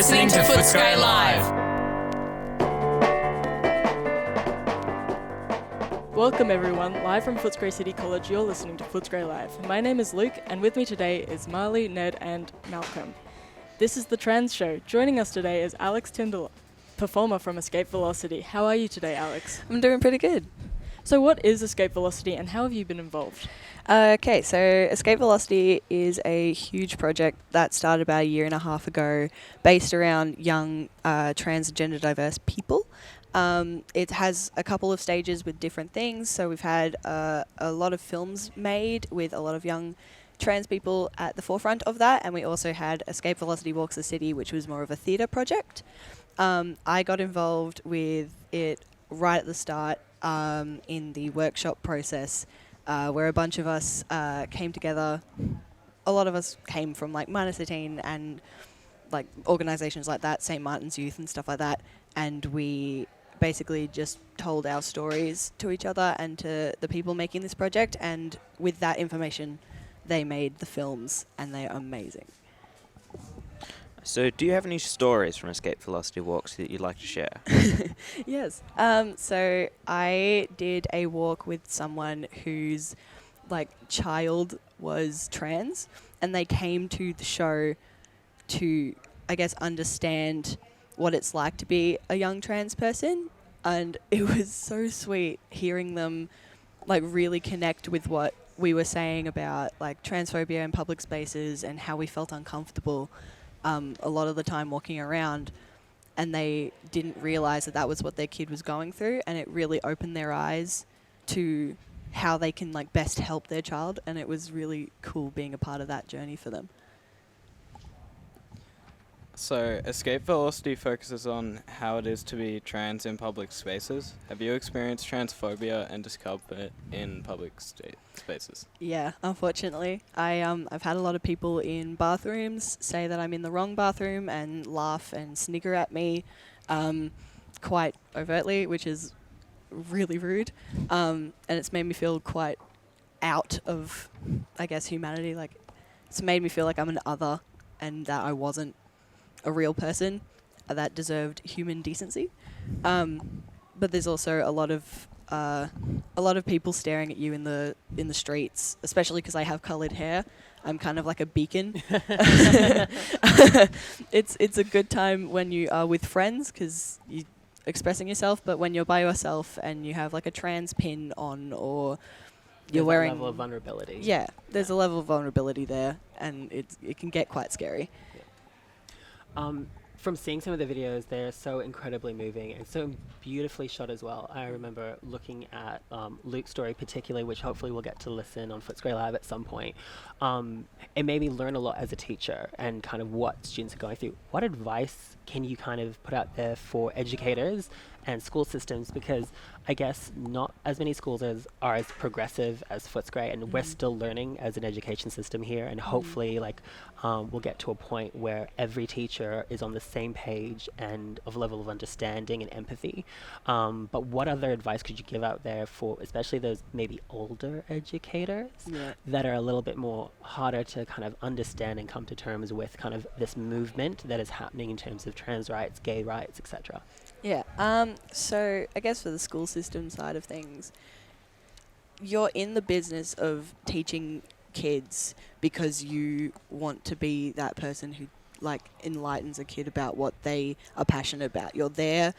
listening to Footscray Live. Welcome everyone, live from Footscray City College, you're listening to Footscray Live. My name is Luke, and with me today is Marley, Ned and Malcolm. This is the Trans Show. Joining us today is Alex Tyndall, performer from Escape Velocity. How are you today, Alex? I'm doing pretty good. So what is Escape Velocity and how have you been involved? Okay, so Escape Velocity is a huge project that started about a year and a half ago based around young transgender diverse people. It has a couple of stages with different things. So we've had a lot of films made with a lot of young trans people at the forefront of that. And we also had Escape Velocity Walks the City, which was more of a theatre project. I got involved with it right at the start in the workshop process where a bunch of us came together. A lot of us came from like Minus 18 and like organisations like that, St. Martin's Youth and stuff like that. And we basically just told our stories to each other and to the people making this project. And with that information, they made the films and they're amazing. So do you have any stories from Escape Velocity Walks that you'd like to share? Yes. So I did a walk with someone whose like child was trans, and they came to the show to, I guess, understand what it's like to be a young trans person. And it was so sweet hearing them like really connect with what we were saying about like transphobia in public spaces and how we felt uncomfortable a lot of the time walking around, and they didn't realize that that was what their kid was going through, and it really opened their eyes to how they can like best help their child, and it was really cool being a part of that journey for them. So, Escape Velocity focuses on how it is to be trans in public spaces. Have you experienced transphobia and discomfort in public spaces? Yeah, unfortunately. I've had a lot of people in bathrooms say that I'm in the wrong bathroom and laugh and snigger at me quite overtly, which is really rude. And it's made me feel quite out of, I guess, humanity. Like, it's made me feel like I'm an other and that I wasn't a real person that deserved human decency. But there's also a lot of people staring at you in the streets, especially because I have coloured hair. I'm kind of like a beacon. It's a good time when you are with friends because you're expressing yourself, but when you're by yourself and you have like a trans pin on, or you're wearing a level of vulnerability. Yeah, there's a level of vulnerability there, and it can get quite scary. From seeing some of the videos, they're so incredibly moving and so beautifully shot as well. I remember looking at Luke's story particularly, which hopefully we'll get to listen on Footscray Live at some point. It made me learn a lot as a teacher and kind of what students are going through. What advice can you kind of put out there for educators and school systems, because I guess not as many schools are as progressive as Footscray, and we're still learning as an education system here, and hopefully we'll get to a point where every teacher is on the same page and of level of understanding and empathy. But what other advice could you give out there for especially those maybe older educators that are a little bit more harder to kind of understand and come to terms with kind of this movement that is happening in terms of trans rights, gay rights, etc.? Yeah. So I guess for the school system side of things, you're in the business of teaching kids because you want to be that person who like enlightens a kid about what they are passionate about. You're there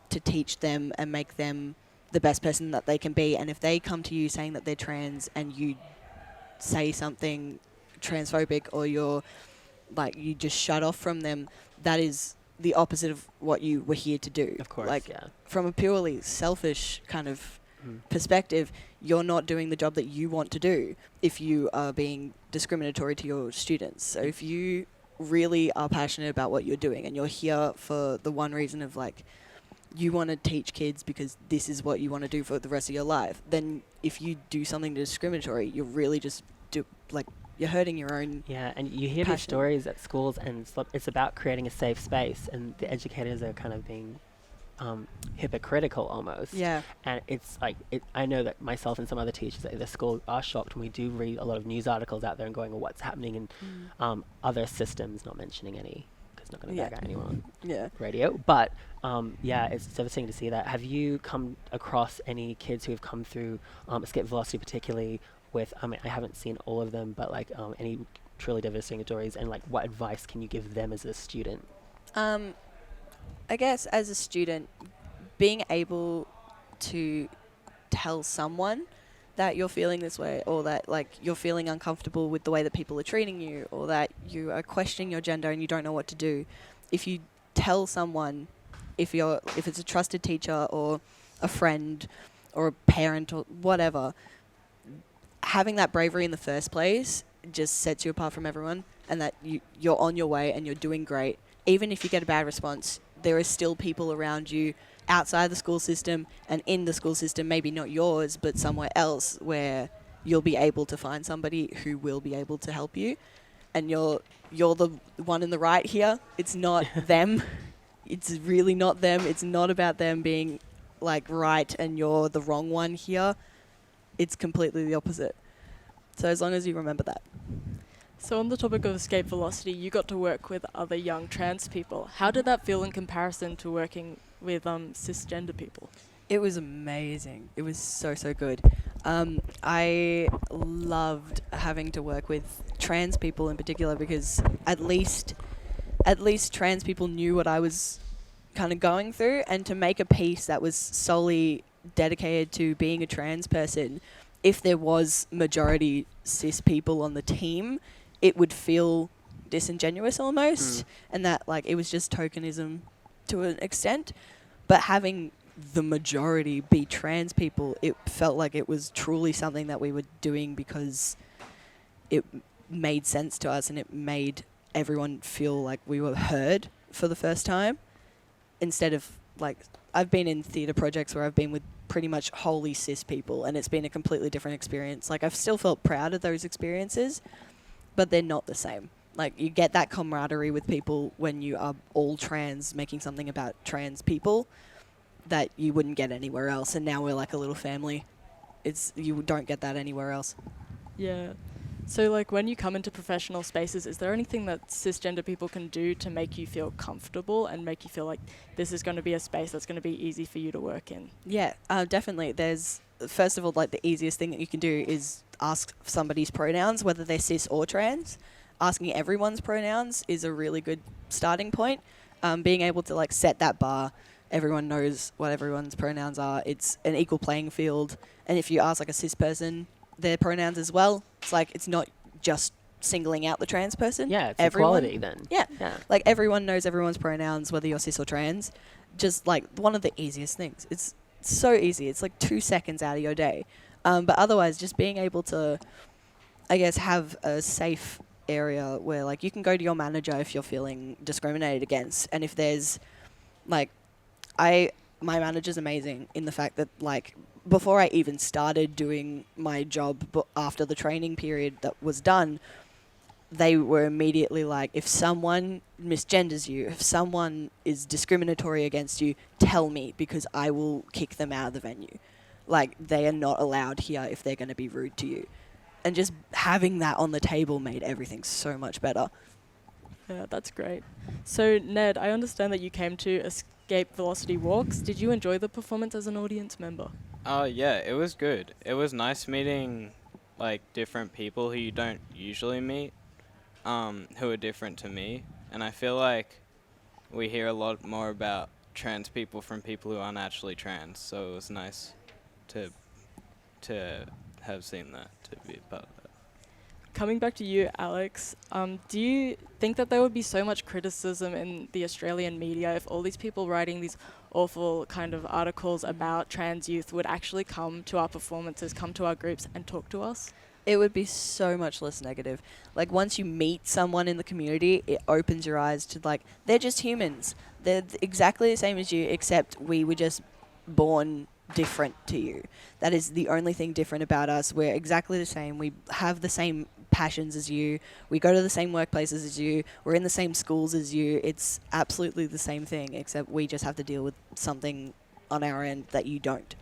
to teach them and make them the best person that they can be. And if they come to you saying that they're trans and you say something transphobic, or you're like, you just shut off from them, that is the opposite of what you were here to do. Of course, like, yeah. From a purely selfish kind of perspective, you're not doing the job that you want to do if you are being discriminatory to your students. So if you really are passionate about what you're doing and you're here for the one reason of like, you want to teach kids because this is what you want to do for the rest of your life, then if you do something discriminatory, you're really just you're hurting your own. Yeah, and you hear these stories at schools, and it's about creating a safe space, and the educators are kind of being hypocritical almost. Yeah. And it's like, I know that myself and some other teachers at the school are shocked when we do read a lot of news articles out there and going, well, what's happening in other systems, not mentioning any, It's not going to Yeah. bag out anyone on Yeah. radio. But yeah, it's devastating to see that. Have you come across any kids who have come through Escape Velocity, particularly with, I mean, I haven't seen all of them, but like any truly devastating stories, and like what advice can you give them as a student? I guess as a student, being able to tell someone that you're feeling this way, or that like you're feeling uncomfortable with the way that people are treating you, or that you are questioning your gender and you don't know what to do. If you tell someone, if it's a trusted teacher or a friend or a parent or whatever, having that bravery in the first place just sets you apart from everyone, and that you're on your way and you're doing great. Even if you get a bad response, there are still people around you outside the school system and in the school system, maybe not yours, but somewhere else, where you'll be able to find somebody who will be able to help you. And you're the one in the right here. It's not them. It's really not them. It's not about them being like right and you're the wrong one here. It's completely the opposite. So as long as you remember that. So on the topic of Escape Velocity, you got to work with other young trans people. How did that feel in comparison to working with cisgender people? It was amazing. It was so good. I loved having to work with trans people in particular, because at least trans people knew what I was kind of going through, and to make a piece that was solely dedicated to being a trans person, if there was majority cis people on the team, it would feel disingenuous almost, and that like it was just tokenism to an extent. But having the majority be trans people, it felt like it was truly something that we were doing because it made sense to us, and it made everyone feel like we were heard for the first time. Instead of like, I've been in theatre projects where I've been with pretty much wholly cis people, and it's been a completely different experience. Like, I've still felt proud of those experiences, but they're not the same. Like, you get that camaraderie with people when you are all trans, making something about trans people that you wouldn't get anywhere else. And now we're like a little family. You don't get that anywhere else. Yeah. So like when you come into professional spaces, is there anything that cisgender people can do to make you feel comfortable and make you feel like this is going to be a space that's going to be easy for you to work in? Yeah, definitely. There's, first of all, like the easiest thing that you can do is ask somebody's pronouns, whether they're cis or trans. Asking everyone's pronouns is a really good starting point. Being able to like set that bar, everyone knows what everyone's pronouns are. It's an equal playing field. And if you ask like a cis person their pronouns as well, it's like it's not just singling out the trans person. Yeah, it's everyone, equality then. Yeah. Yeah. Like everyone knows everyone's pronouns, whether you're cis or trans. Just like one of the easiest things. It's so easy. It's like 2 seconds out of your day. But otherwise, just being able to, I guess, have a safe area where like you can go to your manager if you're feeling discriminated against. And if there's like, my manager's amazing in the fact that like before I even started doing my job, but after the training period that was done, they were immediately like, if someone misgenders you, if someone is discriminatory against you, tell me, because I will kick them out of the venue. Like, they are not allowed here if they're going to be rude to you. And just having that on the table made everything so much better. Yeah, that's great. So Ned, I understand that you came to Escape Velocity Walks. Did you enjoy the performance as an audience member? Yeah, it was good. It was nice meeting like different people who you don't usually meet, who are different to me. And I feel like we hear a lot more about trans people from people who aren't actually trans. So it was nice to have seen that, to be a part of that. Coming back to you, Alex, do you think that there would be so much criticism in the Australian media if all these people writing these awful kind of articles about trans youth would actually come to our performances, come to our groups and talk to us? It would be so much less negative. Like, once you meet someone in the community, it opens your eyes to, like, they're just humans. They're exactly the same as you, except we were just born different to you. That is the only thing different about us. We're exactly the same. We have the same passions as you. We go to the same workplaces as you. We're in the same schools as you. It's absolutely the same thing, except we just have to deal with something on our end that you don't.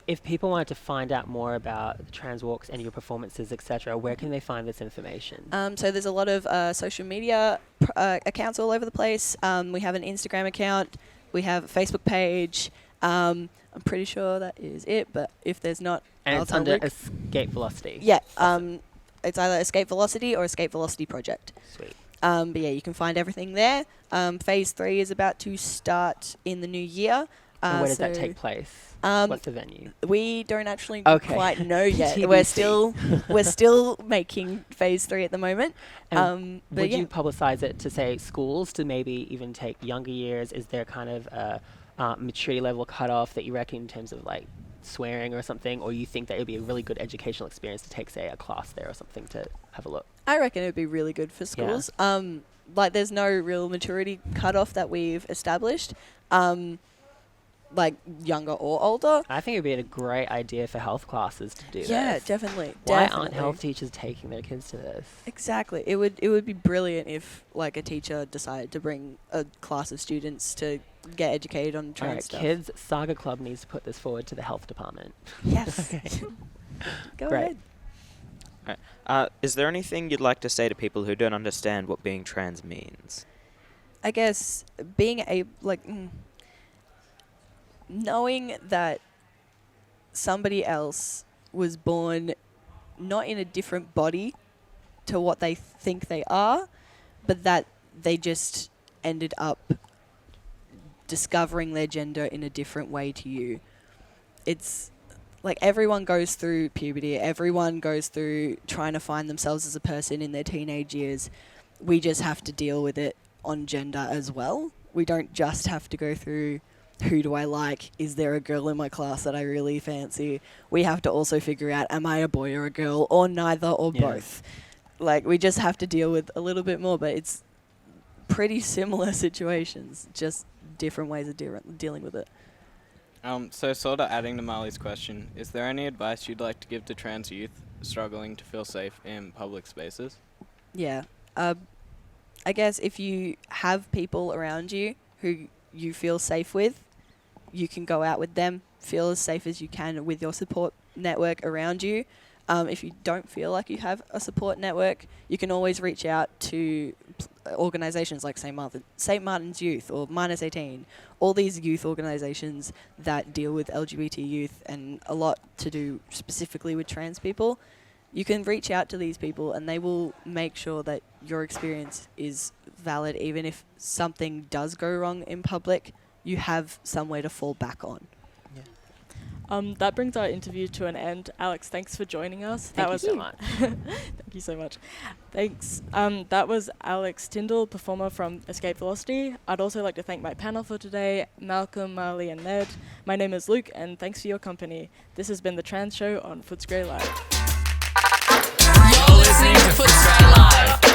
If people wanted to find out more about the trans walks and your performances, etc., where can they find this information? So there's a lot of social media accounts all over the place. We have an Instagram account. We have a Facebook page. I'm pretty sure that is it, but if there's not, And I'll it's tell under Luke. Escape Velocity. Yeah, Awesome. it's either Escape Velocity or Escape Velocity Project. Sweet. But yeah, you can find everything there. Phase 3 is about to start in the new year. And where does that so, take place? What's the venue? We don't actually Okay. quite know yet. TBC. We're still making Phase 3 at the moment. And But would yeah. you publicize it to, say, schools to maybe even take younger years? Is there kind of a maturity level cutoff that you reckon in terms of like swearing or something? Or you think that it would be a really good educational experience to take, say, a class there or something to have a look? I reckon it would be really good for schools. Like there's no real maturity cutoff that we've established. Like younger or older. I think it would be a great idea for health classes to do Yeah, this. definitely. Why definitely. aren't health teachers taking their kids to this? Exactly. It would be brilliant if like a teacher decided to bring a class of students to get educated on All trans right, stuff. kids, Saga Club needs to put this forward to the health department. Yes. Go Great. ahead. Is there anything you'd like to say to people who don't understand what being trans means? I guess being knowing that somebody else was born not in a different body to what they think they are, but that they just ended up discovering their gender in a different way to you. It's like everyone goes through puberty, everyone goes through trying to find themselves as a person in their teenage years. We just have to deal with it on gender as well. We don't just have to go through who do I like? Is there a girl in my class that I really fancy? We have to also figure out, am I a boy or a girl or neither or Yeah. both? Like we just have to deal with a little bit more, but it's pretty similar situations, just different ways of dealing with it. So sort of adding to Marley's question, is there any advice you'd like to give to trans youth struggling to feel safe in public spaces? Yeah. I guess if you have people around you who you feel safe with, you can go out with them, feel as safe as you can with your support network around you. If you don't feel like you have a support network, you can always reach out to organisations like St. Martin's Youth or Minus 18, all these youth organisations that deal with LGBT youth and a lot to do specifically with trans people. You can reach out to these people and they will make sure that your experience is valid, even if something does go wrong in public, you have somewhere to fall back on. That brings our interview to an end. Alex, thanks for joining us. Thank you so much. Thank you so much. Thanks. That was Alex Tyndall, performer from Escape Velocity. I'd also like to thank my panel for today, Malcolm, Marley and Ned. My name is Luke and thanks for your company. This has been The Trans Show on Footscray Live. You're listening to Footscray Live.